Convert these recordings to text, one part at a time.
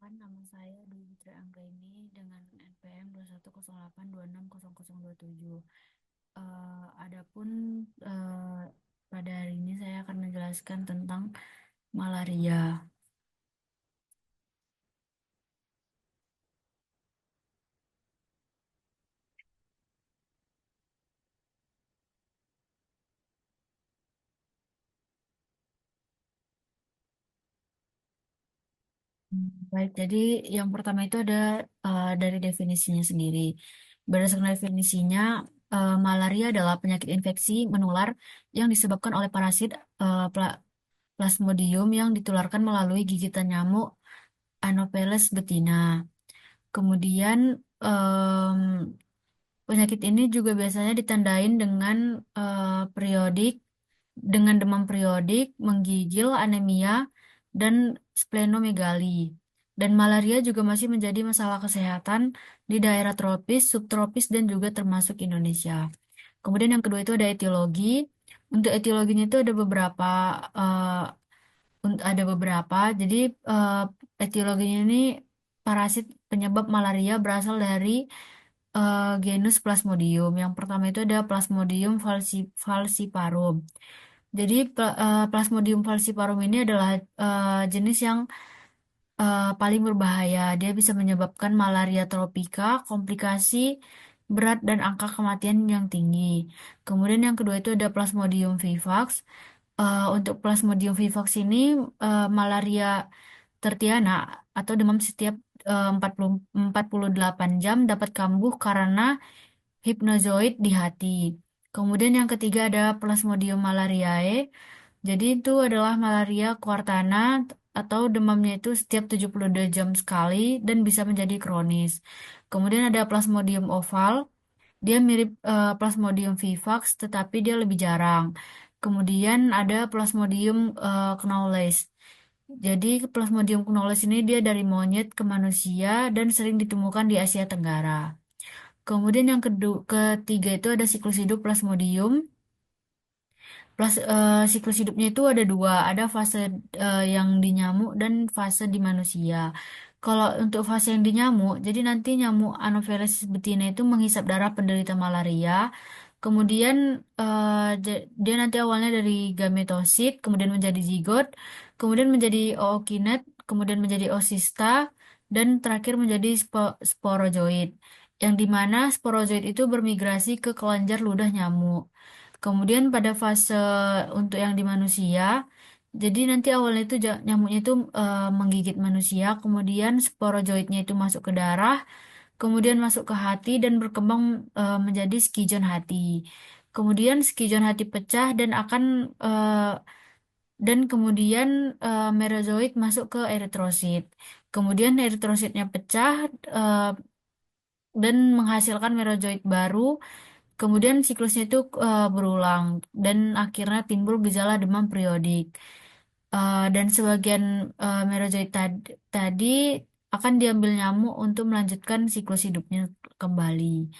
Perkenalkan, nama saya Dwi Fitri Anggraini dengan NPM 21082600027. Adapun pada hari ini saya akan menjelaskan tentang malaria. Baik, jadi yang pertama itu ada dari definisinya sendiri. Berdasarkan definisinya, malaria adalah penyakit infeksi menular yang disebabkan oleh parasit Plasmodium yang ditularkan melalui gigitan nyamuk Anopheles betina. Kemudian em, penyakit ini juga biasanya ditandain dengan periodik, dengan demam periodik, menggigil, anemia, dan splenomegali. Dan malaria juga masih menjadi masalah kesehatan di daerah tropis, subtropis, dan juga termasuk Indonesia. Kemudian yang kedua itu ada etiologi. Untuk etiologinya itu ada beberapa. Jadi eh, etiologinya ini parasit penyebab malaria berasal dari genus Plasmodium. Yang pertama itu ada Plasmodium falciparum. Jadi Plasmodium falciparum ini adalah jenis yang paling berbahaya. Dia bisa menyebabkan malaria tropika, komplikasi berat dan angka kematian yang tinggi. Kemudian yang kedua itu ada Plasmodium vivax. Untuk Plasmodium vivax ini malaria tertiana atau demam setiap 48 jam dapat kambuh karena hipnozoid di hati. Kemudian yang ketiga ada Plasmodium malariae. Jadi itu adalah malaria kuartana atau demamnya itu setiap 72 jam sekali dan bisa menjadi kronis. Kemudian ada Plasmodium oval. Dia mirip Plasmodium vivax tetapi dia lebih jarang. Kemudian ada Plasmodium knowles. Jadi Plasmodium knowles ini dia dari monyet ke manusia dan sering ditemukan di Asia Tenggara. Kemudian yang ketiga itu ada siklus hidup Plasmodium. Siklus hidupnya itu ada dua, ada fase yang di nyamuk dan fase di manusia. Kalau untuk fase yang di nyamuk, jadi nanti nyamuk Anopheles betina itu menghisap darah penderita malaria. Kemudian dia nanti awalnya dari gametosit, kemudian menjadi zigot, kemudian menjadi ookinet, kemudian menjadi oosista, dan terakhir menjadi sporozoid. Yang dimana sporozoid itu bermigrasi ke kelenjar ludah nyamuk. Kemudian pada fase untuk yang di manusia, jadi nanti awalnya itu nyamuknya itu menggigit manusia, kemudian sporozoitnya itu masuk ke darah, kemudian masuk ke hati dan berkembang menjadi skijon hati. Kemudian skijon hati pecah eh, dan kemudian merozoit masuk ke eritrosit. Kemudian eritrositnya pecah eh, dan menghasilkan merozoit baru. Kemudian siklusnya itu berulang dan akhirnya timbul gejala demam periodik. Dan sebagian merozoit tadi akan diambil nyamuk untuk melanjutkan siklus hidupnya kembali.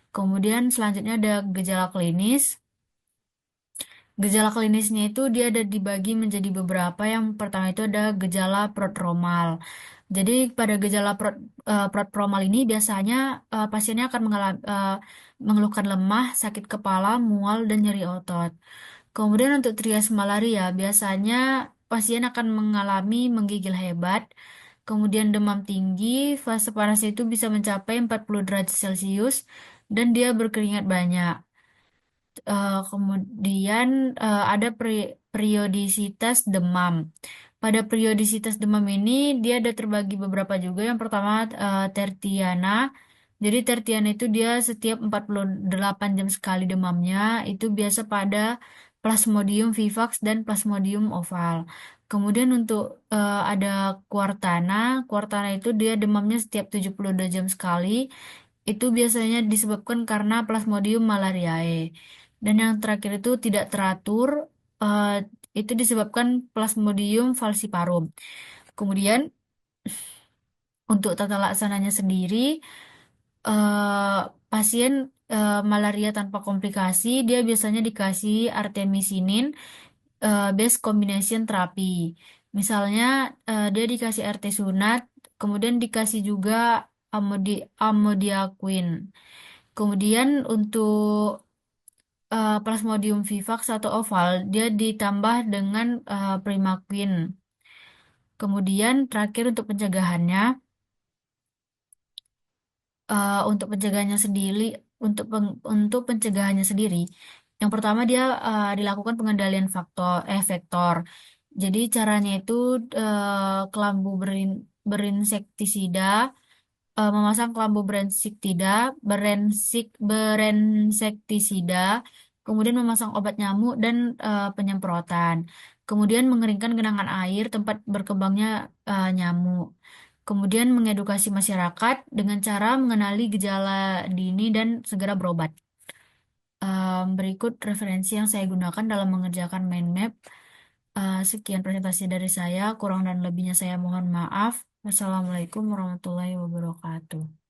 Kemudian selanjutnya ada gejala klinis. Gejala klinisnya itu dia ada dibagi menjadi beberapa. Yang pertama itu ada gejala prodromal. Jadi pada gejala prodromal ini biasanya pasiennya akan mengeluhkan lemah, sakit kepala, mual, dan nyeri otot. Kemudian untuk trias malaria biasanya pasien akan mengalami menggigil hebat, kemudian demam tinggi, fase panasnya itu bisa mencapai 40 derajat Celcius, dan dia berkeringat banyak. Kemudian ada periodisitas demam. Pada periodisitas demam ini dia ada terbagi beberapa juga. Yang pertama tertiana. Jadi tertiana itu dia setiap 48 jam sekali demamnya. Itu biasa pada Plasmodium vivax dan Plasmodium oval. Kemudian untuk ada kuartana. Kuartana itu dia demamnya setiap 72 jam sekali. Itu biasanya disebabkan karena Plasmodium malariae. Dan yang terakhir itu tidak teratur, eh, itu disebabkan Plasmodium falciparum. Kemudian untuk tata laksananya sendiri, pasien malaria tanpa komplikasi, dia biasanya dikasih artemisinin base combination terapi. Misalnya dia dikasih RT sunat Kemudian dikasih juga amodiaquin. Kemudian untuk Plasmodium vivax atau oval, dia ditambah dengan primaquine. Kemudian terakhir untuk pencegahannya sendiri, untuk pencegahannya sendiri, yang pertama dia dilakukan pengendalian vektor. Jadi caranya itu kelambu berinsektisida, memasang kelambu berensektisida, kemudian memasang obat nyamuk dan penyemprotan. Kemudian mengeringkan genangan air tempat berkembangnya nyamuk. Kemudian mengedukasi masyarakat dengan cara mengenali gejala dini dan segera berobat. Berikut referensi yang saya gunakan dalam mengerjakan mind map. Sekian presentasi dari saya, kurang dan lebihnya saya mohon maaf. Wassalamualaikum warahmatullahi wabarakatuh.